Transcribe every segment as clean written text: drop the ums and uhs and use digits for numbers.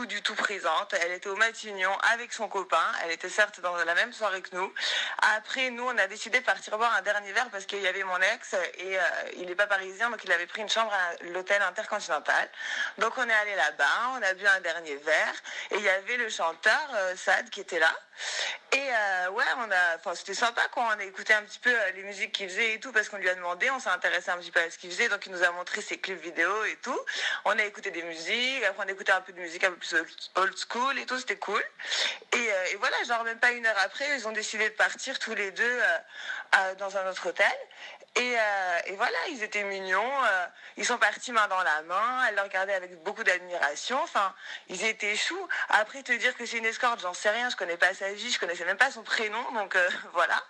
du tout présente. Elle était au Matignon avec son copain. Elle était certes dans la même soirée que nous. Après, nous, on a décidé de partir boire un dernier verre parce qu'il y avait mon ex et il n'est pas parisien, donc il avait pris une chambre à l'hôtel Intercontinental. Donc on est allé là-bas, on a bu un dernier verre et il y avait le chanteur Sad qui était là. Et ouais, c'était sympa quoi. On a écouté un petit peu les musiques qu'il faisait et tout parce qu'on lui a demandé, on s'est intéressé un petit peu à ce qu'il faisait, donc il nous a montré ses clips vidéo et tout. On a écouté des musiques, après on a écouté un peu de musique un peu plus old school et tout, c'était cool. Et voilà, genre même pas une heure après, ils ont décidé de partir tous les deux dans un autre hôtel. Et voilà, ils étaient mignons. Ils sont partis main dans la main. Elle le regardait avec beaucoup d'admiration. Enfin, ils étaient choux. Après, te dire que c'est une escorte, j'en sais rien. Je connais pas sa vie, je connaissais même pas son prénom. Donc voilà.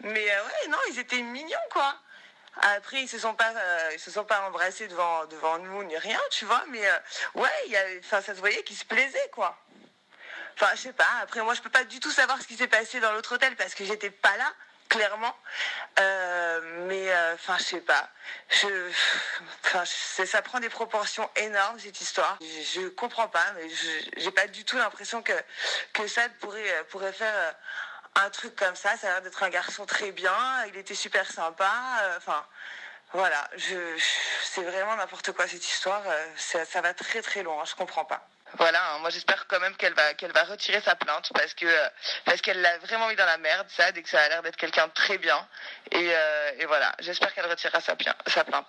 Mais ouais, non, ils étaient mignons, quoi. Après, ils se sont pas embrassés devant nous ni rien, tu vois. Mais ouais, ça se voyait qu'ils se plaisaient, quoi. Enfin, je sais pas. Après, moi, je peux pas du tout savoir ce qui s'est passé dans l'autre hôtel parce que j'étais pas là, clairement. Mais enfin, je sais pas. Ça prend des proportions énormes cette histoire. Je comprends pas, mais j'ai pas du tout l'impression que Sad pourrait faire un truc comme ça. Ça a l'air d'être un garçon très bien. Il était super sympa. Enfin. Voilà, c'est vraiment n'importe quoi cette histoire. Ça va très très loin. Je comprends pas. Voilà, hein, moi j'espère quand même qu'elle va retirer sa plainte parce qu'elle l'a vraiment mis dans la merde, ça, dès que ça a l'air d'être quelqu'un de très bien. Et voilà, j'espère qu'elle retirera sa plainte.